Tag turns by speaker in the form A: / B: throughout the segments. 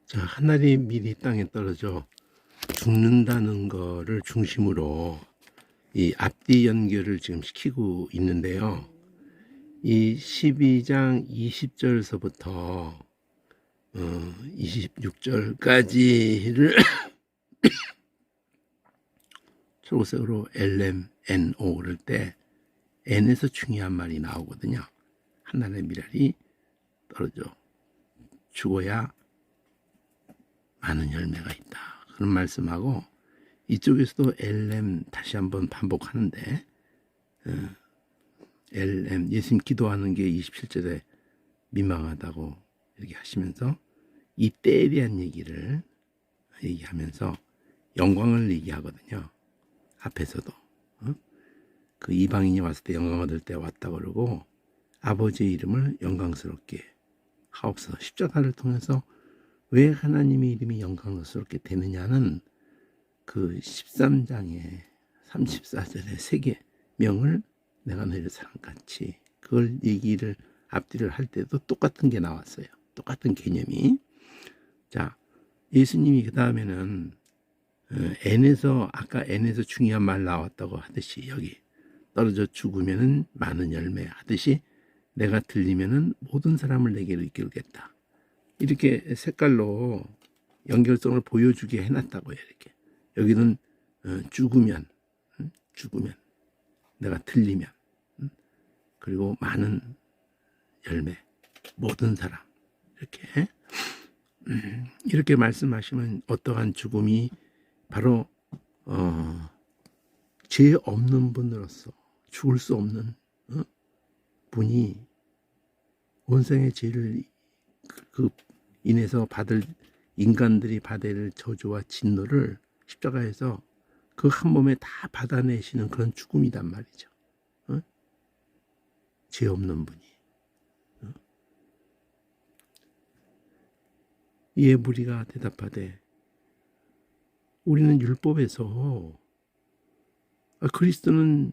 A: 자, 하늘이 미리 땅에 떨어져 죽는다는 거를 중심으로 이 앞뒤 연결을 지금 시키고 있는데요. 이 12장 20절서부터 26절까지를 초록색으로 LM, NO 그럴 때 N에서 중요한 말이 나오거든요. 하늘의 미랄이 떨어져 죽어야 많은 열매가 있다. 그런 말씀하고 이쪽에서도 LM 다시 한번 반복하는데 LM 예수님 기도하는 게 27절에 민망하다고 이렇게 하시면서 이 때에 대한 얘기를 얘기하면서 영광을 얘기하거든요. 앞에서도 그 이방인이 왔을 때 영광 얻을 때 왔다 그러고 아버지의 이름을 영광스럽게 하옵소서. 십자가를 통해서 왜 하나님의 이름이 영광스럽게 되느냐는 그 13장의 34절의 세계 명을 내가 너희를 사랑같이 그걸 얘기를 앞뒤를 할 때도 똑같은 게 나왔어요. 똑같은 개념이. 자, 예수님이 그 다음에는 N에서 아까 N에서 중요한 말 나왔다고 하듯이 여기 떨어져 죽으면은 많은 열매 하듯이 내가 들리면은 모든 사람을 내게로 이끌겠다. 이렇게 색깔로 연결성을 보여주게 해놨다고요. 이렇게 여기는 죽으면 내가 들리면 그리고 많은 열매 모든 사람 이렇게 말씀하시면 어떠한 죽음이 바로 죄 없는 분으로서 죽을 수 없는 분이 원생의 죄를 그 인해서 받을 인간들이 받을 저주와 진노를 십자가에서 그 한 몸에 다 받아내시는 그런 죽음이란 말이죠. 죄 없는 분이. 이에 무리가 대답하되 우리는 율법에서 그리스도는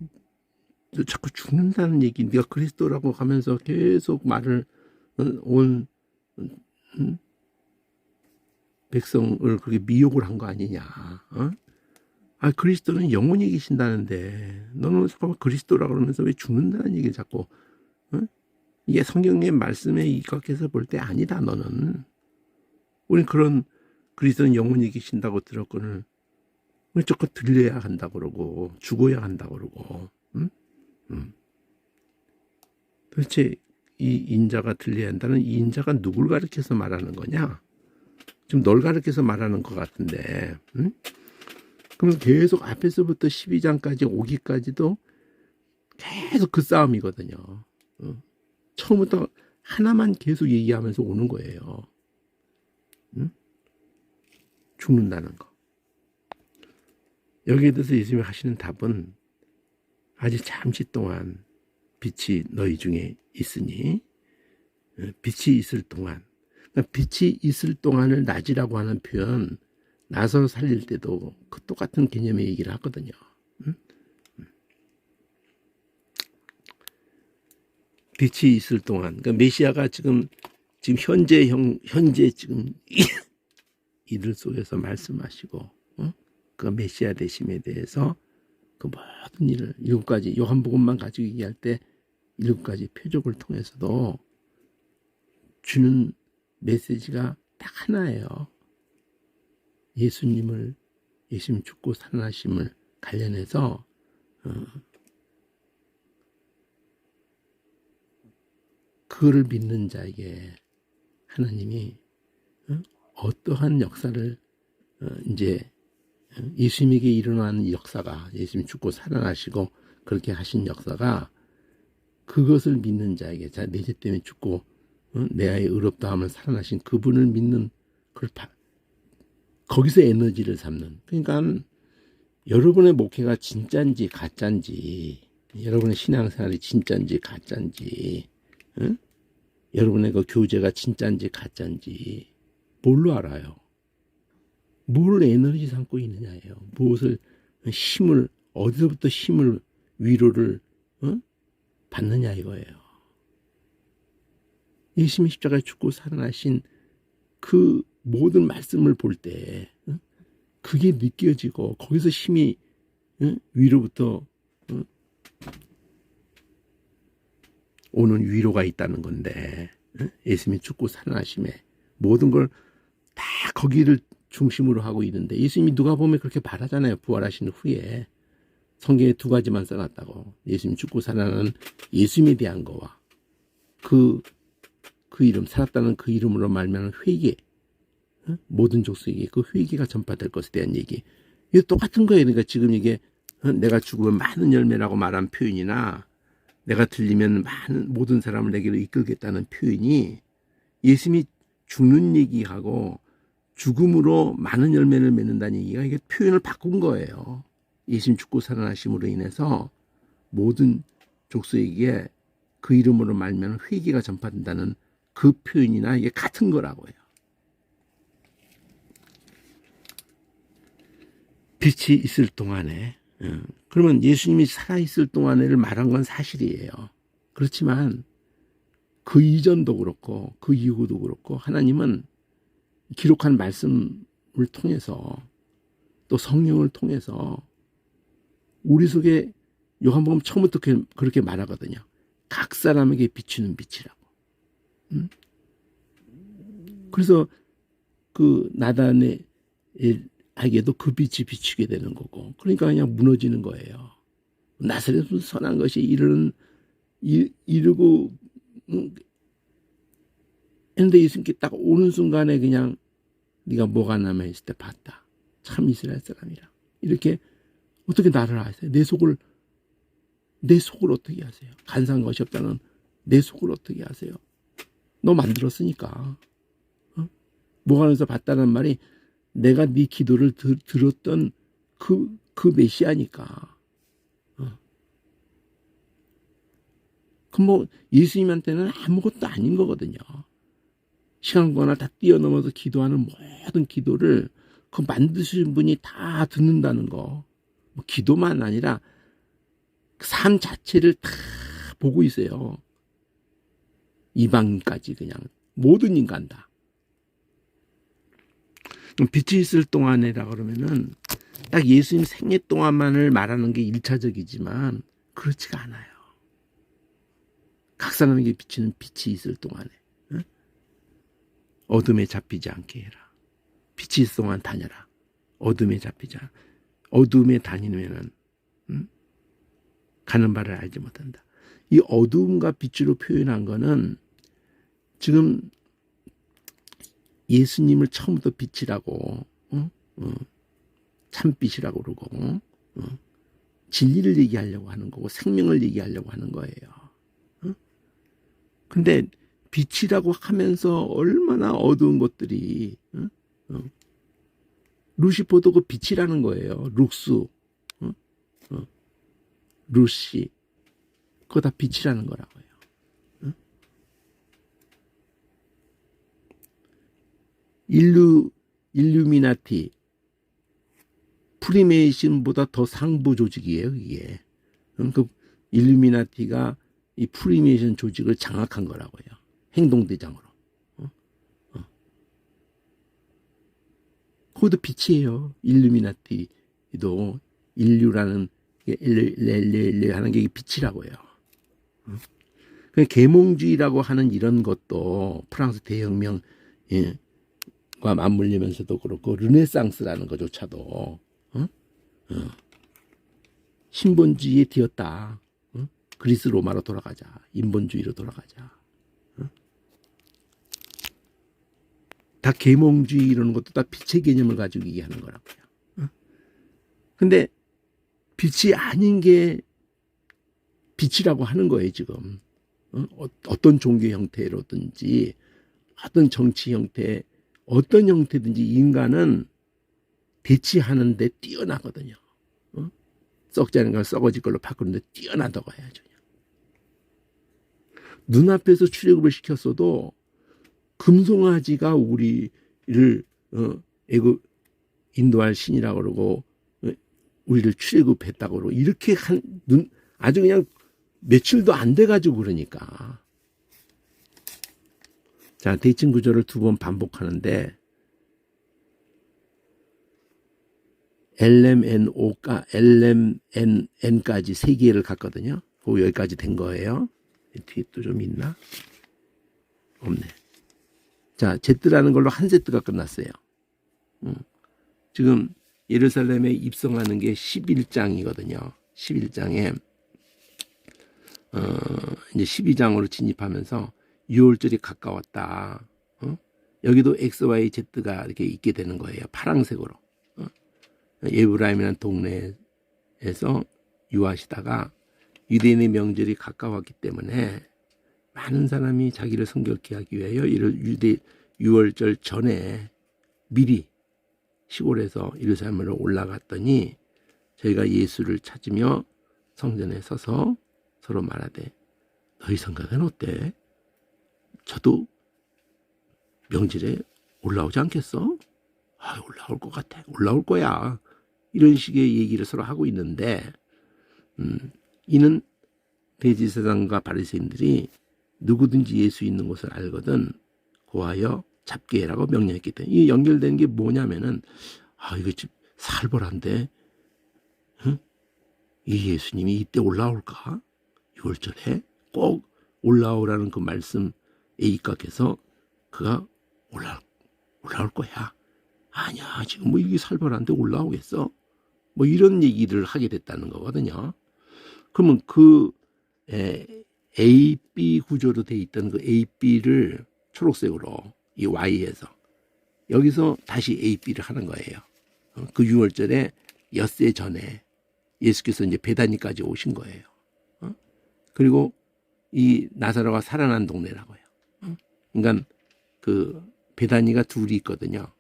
A: 자꾸 죽는다는 얘기, 네가 그리스도라고 하면서 계속 말을 온 백성을 그렇게 미혹을 한 거 아니냐. 그리스도는 영원히 계신다는데 너는 잠깐만 그리스도라고 그러면서 왜 죽는다는 얘기를 자꾸 이게 성경의 말씀에 입각해서 볼 때 아니다. 너는 우린 그런 그리스도는 영원히 계신다고 들었거늘 왜 자꾸 들려야 한다고 그러고 죽어야 한다고 그러고 도대체 이 인자가 들려야 한다는 이 인자가 누굴 가르쳐서 말하는 거냐? 지금 널 가르쳐서 말하는 것 같은데 그러면 계속 앞에서부터 12장까지 오기까지도 계속 그 싸움이거든요. 처음부터 하나만 계속 얘기하면서 오는 거예요. 죽는다는 거. 여기에 대해서 예수님이 하시는 답은 아직 잠시 동안 빛이 너희 중에 있으니 빛이 있을 동안 그러니까 빛이 있을 동안을 낮이라고 하는 표현 나서 살릴 때도 그 똑같은 개념의 얘기를 하거든요. 빛이 있을 동안 그러니까 메시아가 지금 현재 지금 이들 속에서 말씀하시고 그 메시아 되심에 대해서 그 모든 일을 7가지 요한복음만 가지고 얘기할 때 7가지 표적을 통해서도 주는 메시지가 딱 하나예요. 예수님 죽고 살아나심을 관련해서 그를 믿는 자에게 하나님이 어떠한 역사를 이제 예수님에게 일어나는 역사가 예수님 죽고 살아나시고 그렇게 하신 역사가 그것을 믿는 자에게 내 죄 때문에 죽고 내 아이의 의롭다함을 살아나신 그분을 믿는 거기서 에너지를 삼는 그러니까 여러분의 목회가 진짜인지 가짜인지 여러분의 신앙생활이 진짜인지 가짜인지 여러분의 그 교제가 진짜인지 가짜인지 뭘로 알아요? 뭘 에너지 삼고 있느냐예요. 무엇을 힘을 어디서부터 힘을 위로를 받느냐 이거예요. 예수님이 십자가에 죽고 살아나신 그 모든 말씀을 볼 때 그게 느껴지고 거기서 힘이 위로부터 오는 위로가 있다는 건데 예수님이 죽고 살아나심에 모든 걸 다 거기를 중심으로 하고 있는데 예수님이 누가 보면 그렇게 말하잖아요. 부활하신 후에 성경에 두 가지만 써놨다고. 예수님 죽고 살아나는 예수님에 대한 거와 그 이름 살았다는 그 이름으로 말미암은 회개 모든 족속에게 그 회개가 전파될 것에 대한 얘기. 이게 똑같은 거예요. 그러니까 지금 이게 내가 죽으면 많은 열매라고 말한 표현이나 내가 들리면 많은 모든 사람을 내게로 이끌겠다는 표현이 예수님이 죽는 얘기하고 죽음으로 많은 열매를 맺는다는 얘기가 이게 표현을 바꾼 거예요. 예수님 죽고 살아나심으로 인해서 모든 족속에게 그 이름으로 말면 회개가 전파된다는 그 표현이나 이게 같은 거라고요. 빛이 있을 동안에 그러면 예수님이 살아있을 동안에를 말한 건 사실이에요. 그렇지만 그 이전도 그렇고 그 이후도 그렇고 하나님은 기록한 말씀을 통해서 또 성령을 통해서 우리 속에 요한복음 처음부터 그렇게 말하거든요. 각 사람에게 비추는 빛이라고. 그래서 그 나단에게도 그 빛이 비추게 되는 거고 그러니까 그냥 무너지는 거예요. 나사렛은 선한 것이 이르고 했는데 예수님께 딱 오는 순간에 그냥 네가 뭐가 남아있을 때 봤다. 참 이스라엘 사람이라. 이렇게 어떻게 나를 아세요? 내 속을 어떻게 아세요? 간사한 것이 없다는 내 속을 어떻게 아세요? 너 만들었으니까. 뭐가 안에서 봤다는 말이 내가 네 기도를 들었던 그 메시아니까. 그럼 뭐 예수님한테는 아무것도 아닌 거거든요. 시간과 다 뛰어넘어서 기도하는 모든 기도를 그 만드신 분이 다 듣는다는 거. 뭐 기도만 아니라 삶 자체를 다 보고 있어요. 이방인까지 그냥 모든 인간 다. 빛이 있을 동안에라 그러면은 딱 예수님 생애 동안만을 말하는 게 1차적이지만 그렇지가 않아요. 각 사람에게 비치는 빛이 있을 동안에 어둠에 잡히지 않게 해라. 빛이 있을 동안 다녀라. 어둠에 잡히지 않아. 어둠에 다니면은 가는 바를 알지 못한다. 이 어둠과 빛으로 표현한 거는 지금 예수님을 처음부터 빛이라고 참빛이라고 그러고 진리를 얘기하려고 하는 거고 생명을 얘기하려고 하는 거예요. 근데 빛이라고 하면서 얼마나 어두운 것들이 루시퍼도 그 빛이라는 거예요. 룩스 루시 그거 다 빛이라는 거라고요. 일루미나티 프리메이슨보다 더 상부 조직이에요. 이게 그 일루미나티가 이 프리메이슨 조직을 장악한 거라고요. 행동대장으로. 그것도 빛이에요. 일루미나티도 인류라는 하는 게 빛이라고요. 계몽주의라고 하는 이런 것도 프랑스 대혁명과 맞물리면서도 그렇고 르네상스라는 것조차도 신본주의에 뒤었다. 그리스 로마로 돌아가자. 인본주의로 돌아가자. 다 계몽주의 이러는 것도 다 빛의 개념을 가지고 얘기하는 거라고요. 근데 빛이 아닌 게 빛이라고 하는 거예요, 지금. 어떤 종교 형태로든지 어떤 정치 형태, 어떤 형태든지 인간은 대치하는데 뛰어나거든요. 썩지 않은 걸 썩어질 걸로 바꾸는데 뛰어나다고 해야죠. 눈앞에서 출애굽을 시켰어도 금송아지가 우리를 인도할 신이라고 그러고 우리를 출애굽했다고 그러고 이렇게 아주 그냥 며칠도 안 돼가지고 그러니까 자, 대칭 구조를 두 번 반복하는데 LMN까지 세 개를 갔거든요. 그 여기까지 된 거예요. 뒤에 또 좀 있나? 없네. 자, Z라는 걸로 한 세트가 끝났어요. 지금 예루살렘에 입성하는 게 11장이거든요. 11장에 이제 12장으로 진입하면서 6월절이 가까웠다. 여기도 XY Z가 이렇게 있게 되는 거예요. 파랑색으로. 예브라임이라는 동네에서 유하시다가 유대인의 명절이 가까웠기 때문에 많은 사람이 자기를 성결케 하기 위하여 유대 6월절 전에 미리 시골에서 예루살렘으로 올라갔더니 저희가 예수를 찾으며 성전에 서서 서로 말하되 너희 생각은 어때? 저도 명절에 올라오지 않겠어? 아, 올라올 것 같아. 올라올 거야. 이런 식의 얘기를 서로 하고 있는데 이는 대제사장과 바리새인들이 누구든지 예수 있는 곳을 알거든 고하여 잡게 해라고 명령했기 때문에 이 연결되는 게 뭐냐면은 이거 좀 살벌한데 이 예수님이 이때 올라올까? 6월절에 꼭 올라오라는 그 말씀에 입각해서 그가 올라올 거야. 아니야, 지금 뭐 이게 살벌한데 올라오겠어? 뭐 이런 얘기를 하게 됐다는 거거든요. 그러면 그 A, B 구조로 돼 있던 그 A, B를 초록색으로 이 Y에서 여기서 다시 A, B를 하는 거예요. 그 6월절에 엿새 전에 예수께서 이제 베다니까지 오신 거예요. 그리고 이 나사로가 살아난 동네라고요. 그러니까 그 베다니가 둘이 있거든요.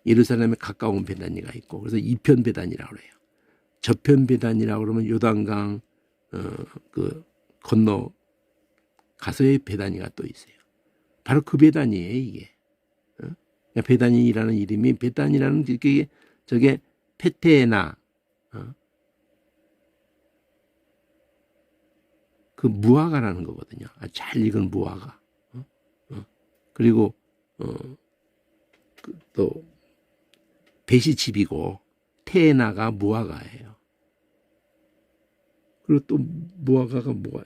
A: 예루살렘에 가까운 베다니가 있고 그래서 이편 베다니라고 그래요. 저편 베다니라고 그러면 요단강 그 건너 가서의 베다니가 또 있어요. 바로 그 베다니예요, 이게. 그러니까 베다니라는 이름이 베다니라는 게 저게 페테나 그 무화과라는 거거든요. 잘 익은 무화과. 그리고 또 벳이 집이고 테나가 무화과예요. 그리고 또 무화과가 뭐가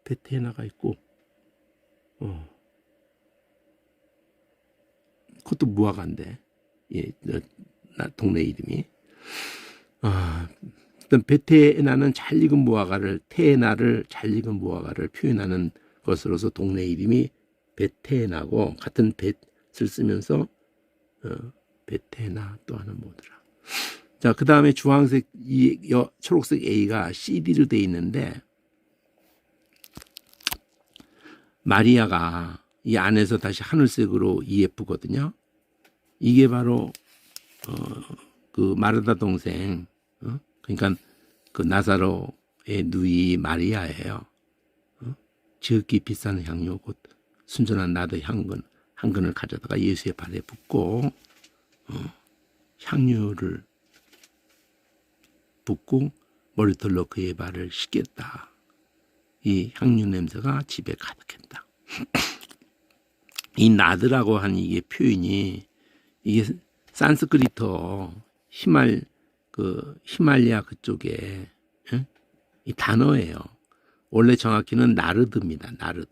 A: 베테나가 있고 그것도 무화과인데 예, 동네 이름이 일단 베테나는 잘 익은 무화과를 테나를 잘 익은 무화과를 표현하는 것으로서 동네 이름이 베테나고 같은 벳을 쓰면서 베테나 또 하나 뭐더라. 자, 그 다음에 주황색 초록색 A가 CD로 돼 있는데 마리아가 이 안에서 다시 하늘색으로 EF거든요. 이게 바로 그 마르다 동생 그러니까 그 나사로의 누이 마리아예요. 지극히 비싼 향료 곧 순전한 나드 한 근을 가져다가 예수의 발에 붓고 향유를 붓고 머리털로 그의 발을 씻겠다. 이 향유 냄새가 집에 가득했다. 이 나드라고 한 이게 표현이 이게 산스크리트 히말리아 그쪽에 이 단어예요. 원래 정확히는 나르드입니다. 나르드.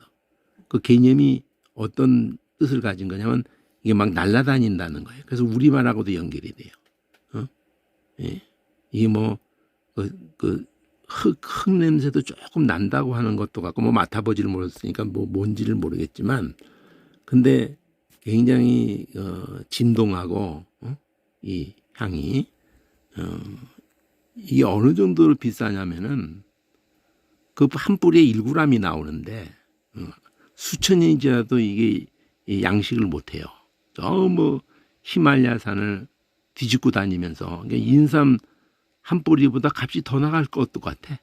A: 그 개념이 어떤 뜻을 가진 거냐면 이게 막 날아다닌다는 거예요. 그래서 우리말하고도 연결이 돼요. 예. 이게 뭐 흙 냄새도 조금 난다고 하는 것도 같고 뭐 맡아보지를 못했으니까 뭐 뭔지를 모르겠지만 근데 굉장히 진동하고 이 향이 이게 어느 정도로 비싸냐면은 그 한 뿌리에 1g이 나오는데 수천 년이 지나도 이게 양식을 못해요. 너무 히말라야 산을 뒤집고 다니면서 그러니까 인삼 한 뿌리보다 값이 더 나갈 것도 같아.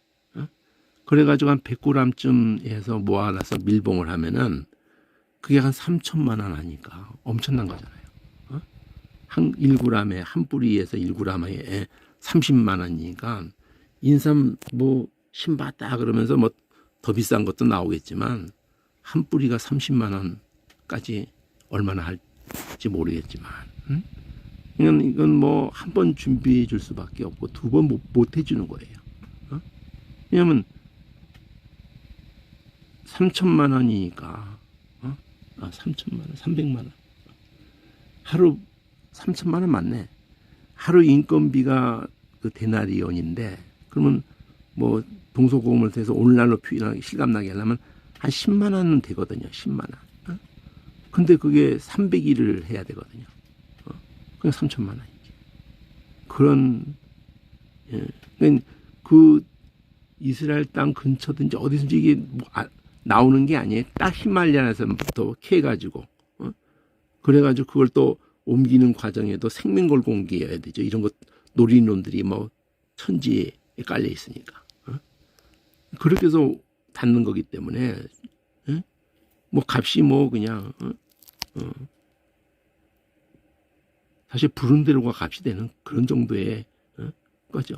A: 그래가지고 한 100g쯤 해서 모아놔서 밀봉을 하면은 그게 한 3천만 원 하니까 엄청난 거잖아요. 한 1g에 한 뿌리에서 1g에 30만 원이니까 인삼 뭐 신봤다 그러면서 뭐 더 비싼 것도 나오겠지만 한 뿌리가 30만 원 그때까지 얼마나 할지 모르겠지만, 응? 이건 뭐 한 번 준비해 줄 수밖에 없고 두 번 못 해주는 거예요. 어? 왜냐면 3천만 원이니까, 3천만 원, 300만 원. 하루 3천만 원 맞네. 하루 인건비가 그 데나리온인데, 그러면 뭐 동서고금을 해서 오늘날로 표현하기 실감나게 하려면 한 10만 원은 되거든요. 10만 원. 근데 그게 300일을 해야 되거든요. 그냥 3천만 원이지. 그런, 예. 그 이스라엘 땅 근처든지 어디든지 이게 뭐 나오는 게 아니에요. 딱 히말라야에서부터 캐가지고, 그래가지고 그걸 또 옮기는 과정에도 생명 걸고 옮겨야 되죠. 이런 것 노리는 놈들이 뭐 천지에 깔려 있으니까. 그렇게 해서 닿는 거기 때문에, 뭐 값이 뭐 그냥, 사실 부른 대로가 값이 되는 그런 정도의 거죠.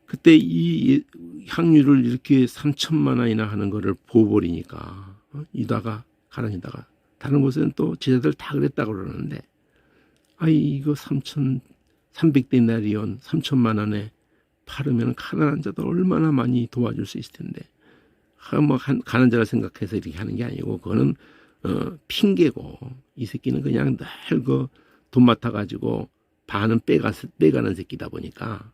A: 그때 이 향유를 이렇게 3천만 원이나 하는 거를 보버리니까, 유다가 가라니다가 다른 곳에는 또 제자들 다 그랬다고 그러는데, 이거 300데나리온 3천만 원에 팔으면 가난한 자들 얼마나 많이 도와줄 수 있을 텐데, 뭐 가난한 자를 생각해서 이렇게 하는 게 아니고, 그거는 핑계고, 이 새끼는 그냥 늘 그 돈 맡아가지고 반은 빼가는 새끼다 보니까,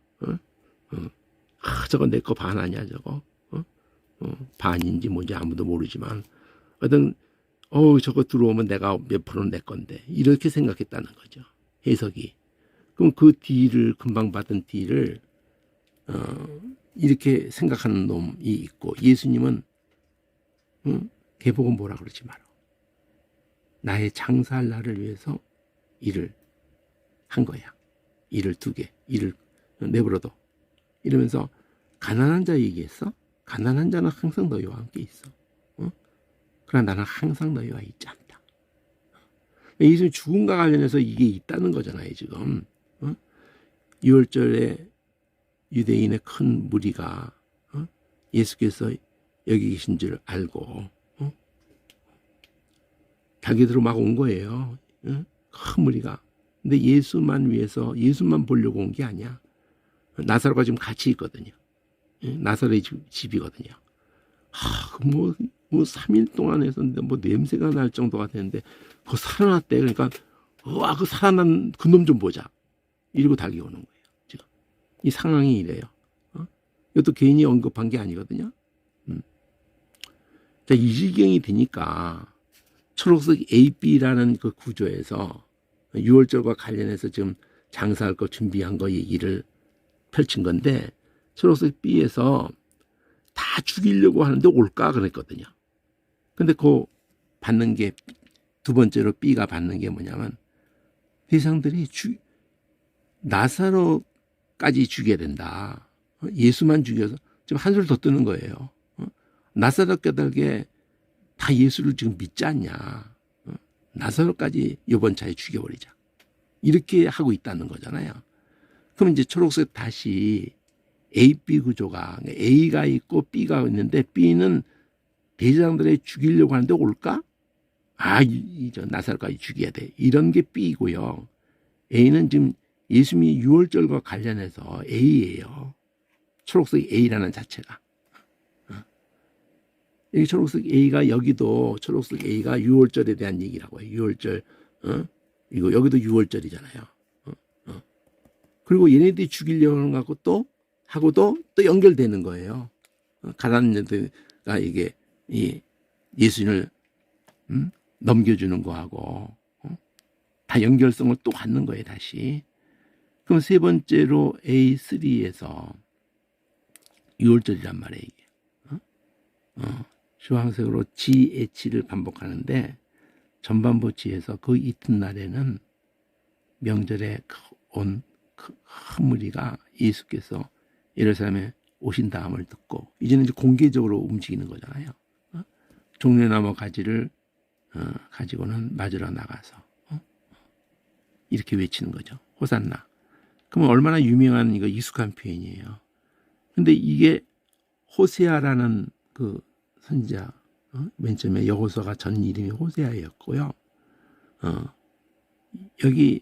A: 저거 내 거 반 아니야 저거, 반인지 뭔지 아무도 모르지만 어떤 저거 들어오면 내가 몇 프로는 내 건데, 이렇게 생각했다는 거죠, 해석이. 그럼 그 딜을, 금방 받은 딜을 이렇게 생각하는 놈이 있고, 예수님은 걔보고 뭐라 그러지 마라. 나의 장사할 날을 위해서 일을 한 거야. 일을 2개, 일을 내버려둬. 이러면서 가난한 자 얘기했어? 가난한 자는 항상 너희와 함께 있어. 그러나 나는 항상 너희와 있지 않다. 예수님 죽음과 관련해서 이게 있다는 거잖아요, 지금. 6월절에 유대인의 큰 무리가 예수께서 여기 계신 줄 알고 자기들로 막 온 거예요. 큰 무리가. 근데 예수만 위해서, 예수만 보려고 온 게 아니야. 나사로가 지금 같이 있거든요. 나사로의 집이거든요. 뭐 3일 동안 했었는데 뭐 냄새가 날 정도가 되는데 그거 살아났대. 그러니까 그 살아난 그 놈 좀 보자. 이러고 달려오는 거예요. 지금 이 상황이 이래요. 이것도 개인이 언급한 게 아니거든요. 자, 이 지경이 되니까 초록색 AB라는 그 구조에서 6월절과 관련해서 지금 장사할 거 준비한 거 얘기를 펼친 건데, 초록색 B에서 다 죽이려고 하는데 올까 그랬거든요. 근데 그 받는 게, 두 번째로 B가 받는 게 뭐냐면, 대상들이 나사로까지 죽여야 된다. 예수만 죽여서 지금 한술 더 뜨는 거예요. 나사로 깨달게 다 예수를 지금 믿지 않냐. 나사로까지 이번 차에 죽여버리자. 이렇게 하고 있다는 거잖아요. 그럼 이제 초록색 다시 A, B 구조가, A가 있고 B가 있는데, B는 대장들을 죽이려고 하는데 올까? 저 나사로까지 죽여야 돼. 이런 게 B고요. A는 지금 예수님이 6월절과 관련해서 A예요. 초록색 A라는 자체가. 여기 초록색 A가, 여기도 초록색 A가 6월절에 대한 얘기라고 해요. 6월절, 이거 여기도 6월절이잖아요. 그리고 얘네들이 죽이려고 하는 것도 하고도 또 연결되는 거예요. 가난한 자들가 이게 예수님을 넘겨주는 거하고 다 연결성을 또 갖는 거예요, 다시. 그럼 세 번째로 A3에서 6월절이란 말이에요, 이게. 주황색으로 GH를 반복하는데, 전반부 G에서 그 이튿날에는 명절에 온 큰 무리가 예수께서 예루살렘에 오신 다음을 듣고, 이제는 이제 공개적으로 움직이는 거잖아요. 종려나무 가지를 가지고는 맞으러 나가서 이렇게 외치는 거죠. 호산나. 그러면 얼마나 유명한, 이거 익숙한 표현이에요. 근데 이게 호세아라는 그 선지자, 맨 처음에 여호수아가 전 이름이 호세아였고요. 여기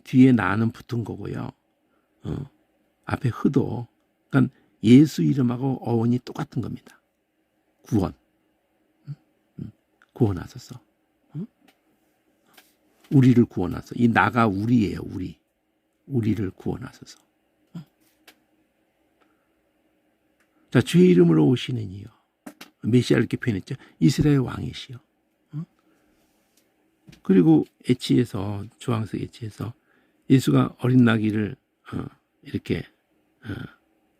A: 뒤에 나는 붙은 거고요. 앞에 흐도. 그러니까 예수 이름하고 어원이 똑같은 겁니다. 구원. 구원하소서. 우리를 구원하소서. 이 나가 우리예요. 우리를 구원하소서. 자, 주의 이름으로 오시는 이요. 메시아를 이렇게 표현했죠. 이스라엘 왕이시여. 그리고 엣지에서 주황색 엣지에서 예수가 어린 나귀를 이렇게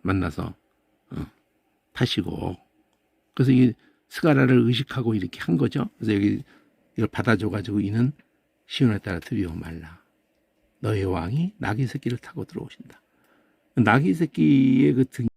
A: 만나서 타시고, 그래서 이 스가라를 의식하고 이렇게 한 거죠. 그래서 여기 이걸 받아줘가지고 이는 시온에 따라 두려워 말라. 너의 왕이 나귀 새끼를 타고 들어오신다. 나귀 새끼의 그 등